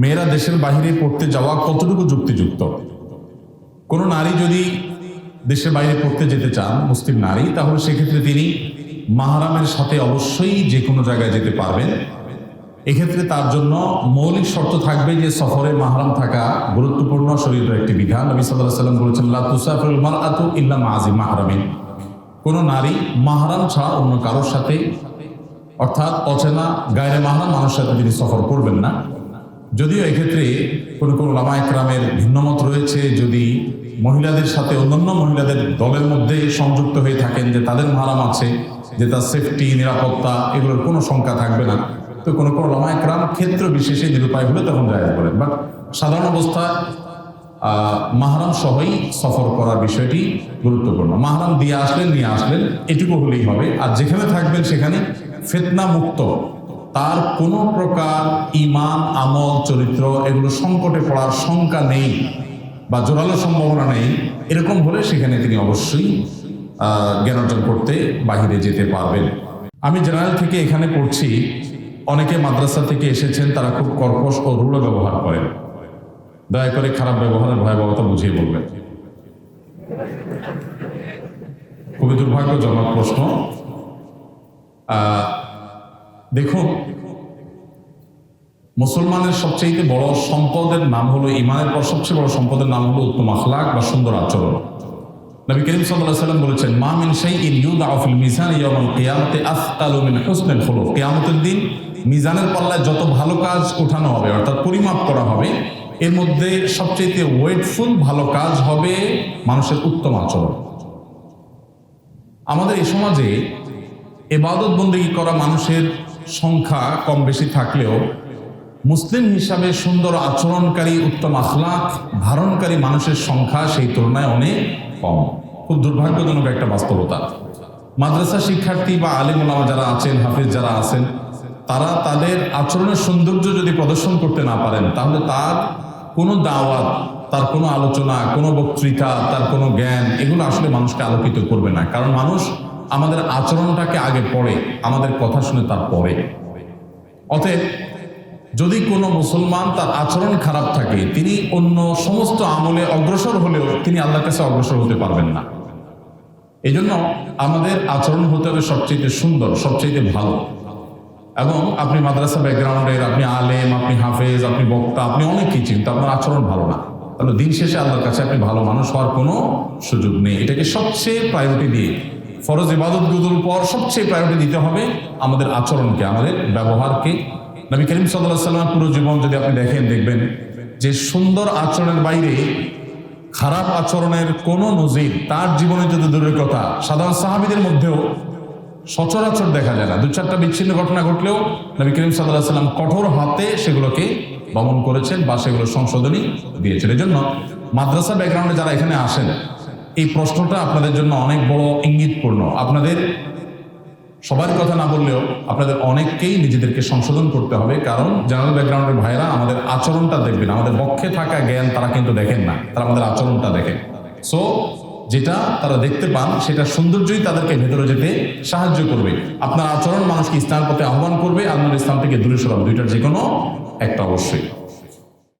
মেয়েরা দেশের বাইরে পড়তে যাওয়া কতটুকু যুক্তিযুক্ত? কোনো নারী যদি দেশের বাইরে পড়তে যেতে চান, মুসলিম নারী, তাহলে সেক্ষেত্রে তিনি মাহরামের সাথে অবশ্যই যে কোনো জায়গায় যেতে পারবেন। এক্ষেত্রে তার জন্য মৌলিক শর্ত থাকবে যে সফরে মাহরাম থাকা গুরুত্বপূর্ণ শরীয়তের একটি বিধান। নবী সাল্লাল্লাহু আলাইহি ওয়াসাল্লাম বলেছেন, লা তুসাফিরুল মারআতু ইল্লা মা'আ মাহরামিন। কোনো নারী মাহরাম ছাড়া অন্য কারোর সাথে, অর্থাৎ অচেনা গায়রে মাহরাম মানুষের সাথে তিনি সফর করবেন না। যদিও এক্ষেত্রে কোনো কোনো উলামা ইকরামের ভিন্নমত রয়েছে, যদি মহিলাদের সাথে অন্যান্য মহিলাদের দলের মধ্যে সংযুক্ত হয়ে থাকেন, যে তাদের মাহরাম আছে, যে তার সেফটি, নিরাপত্তা এগুলোর কোনো শঙ্কা থাকবে না, তো কোনো কোনো উলামা ইকরাম ক্ষেত্র বিশেষে নিরুপায় হলে তখন জায়েজ বলেন। বাট সাধারণ অবস্থায় মাহরাম সহই সফর করার বিষয়টি গুরুত্বপূর্ণ। মাহরাম দিয়ে আসলেন, নিয়ে আসলেন, এটুকু হলেই হবে। আর যেখানে থাকবেন সেখানে ফিতনা মুক্ত, তার কোনো প্রকার ঈমান, আমল, চরিত্র এগুলো সংকটে পড়ার শঙ্কা নেই বা জোরালো সম্ভাবনা নেই, এরকম হলে সেখানে তিনি অবশ্যই জ্ঞান অর্জন করতে বাহিরে যেতে পারবেন। আমি জেনারেল থেকে এখানে পড়ছি, অনেকে মাদ্রাসা থেকে এসেছেন, তারা খুব কর্কশ ও রূঢ় ব্যবহার করেন। দয়া করে খারাপ ব্যবহারের ভয়াবহতা বুঝিয়ে বলবেন। খুবই দুর্ভাগ্যজনক প্রশ্ন। দেখুন, মুসলমানের সবচেয়ে বড় সম্পদের নাম হলো, ইমানের পর সবচেয়ে বড় সম্পদের নাম হলো উত্তম আখলাক বা সুন্দর আচরণ। নবী করিম সাল্লাল্লাহু আলাইহি ওয়াসাল্লাম বলেছেন, মা মিন শাইইন ইউদাউ ফিল মিজান ইয়াউমাল কিয়ামাতি আসকালু মিন হুসনিল খুলুক। কিয়ামতের দিন মিজানের পাল্লায় যত ভালো কাজ উঠানো হবে, অর্থাৎ পরিমাপ করা হবে, এর মধ্যে সবচেয়ে ওয়েটফুল ভালো কাজ হবে মানুষের উত্তম আচরণ। আমাদের এই সমাজে ইবাদত বন্দেগী করা মানুষের সংখ্যা কম বেশি থাকলেও মুসলিম হিসাবে সুন্দর আচরণকারী, উত্তম আখলাক ধারণকারী মানুষের সংখ্যা সেই তুলনায় অনেক কম। খুব দুর্ভাগ্যজনক একটা বাস্তবতা। মাদ্রাসা শিক্ষার্থী বা আলেম ওলামা যারা আছেন, হাফেজ যারা আছেন, তারা তাদের আচরণের সৌন্দর্য যদি প্রদর্শন করতে না পারেন, তাহলে তার কোনো দাওয়াত, তার কোনো আলোচনা, কোনো বক্তৃতা, তার কোনো জ্ঞান, এগুলো আসলে মানুষকে আলোকিত করবে না। কারণ মানুষ আমাদের আচরণটাকে আগে পড়ে, আমাদের কথা শুনে তার পরে। অতএব যদি কোনো মুসলমান তার আচরণ খারাপ থাকে, তিনি অন্য সমস্ত আমলে অগ্রসর হলেও তিনি আল্লাহর কাছে অগ্রসর হতে পারবেন না। এই জন্য আমাদের আচরণ হতে হবে সবচেয়ে সুন্দর, সবচেয়ে ভালো। এবং আপনি মাদ্রাসা ব্যাকগ্রাউন্ডের, আপনি আলেম, আপনি হাফেজ, আপনি বক্তা, আপনি অনেক কিছু, কিন্তু আপনার আচরণ ভালো না, তাহলে দিন শেষে আল্লাহর কাছে আপনি ভালো মানুষ হওয়ার কোনো সুযোগ নেই। এটাকে সবচেয়ে প্রায়োরিটি দিয়ে, ফরজ ইবাদতগুলোর পর সবচেয়ে প্রায়োরিটি দিতে হবে আমাদের আচরণকে, আমাদের ব্যবহারকে। নবী করিম সাল্লাল্লাহু আলাইহি ওয়াসাল্লাম পুরো জীবন যদি আপনি দেখেন, দেখবেন যে সুন্দর আচরণের বাইরে খারাপ আচরণের কোনো নজির তার জীবনে যদি দূরের কথা, সাধারণ সাহাবীদের মধ্যেও সচরাচর দেখা যায় না। দু চারটা বিচ্ছিন্ন ঘটনা ঘটলেও নবী করিম সাল্লাল্লাহু আলাইহি ওয়াসাল্লাম কঠোর হাতে সেগুলোকে দমন করেছেন বা সেগুলো সংশোধনী দিয়েছেন। এই জন্য মাদ্রাসা ব্যাকগ্রাউন্ডে যারা এখানে আসেন, এই প্রশ্নটা আপনাদের জন্য অনেক বড় ইঙ্গিতপূর্ণ। আপনাদের সবার কথা না বললেও আপনাদের অনেককেই নিজেদেরকে সংশোধন করতে হবে। কারণ জেনারেল ব্যাকগ্রাউন্ডের ভাইরা আমাদের আচরণটা দেখবেন, আমাদের বক্ষে থাকা জ্ঞান তারা কিন্তু দেখেন না, তারা আমাদের আচরণটা দেখেন। সো যেটা তারা দেখতে পান, সেটা সৌন্দর্যই তাদেরকে ভেতরে যেতে সাহায্য করবে। আপনার আচরণ মানুষকে ইসলামের পথে আহ্বান করবে, আপনার ইসলাম থেকে দূরে সরাবে, দুইটার যে কোনো একটা অবশ্যই।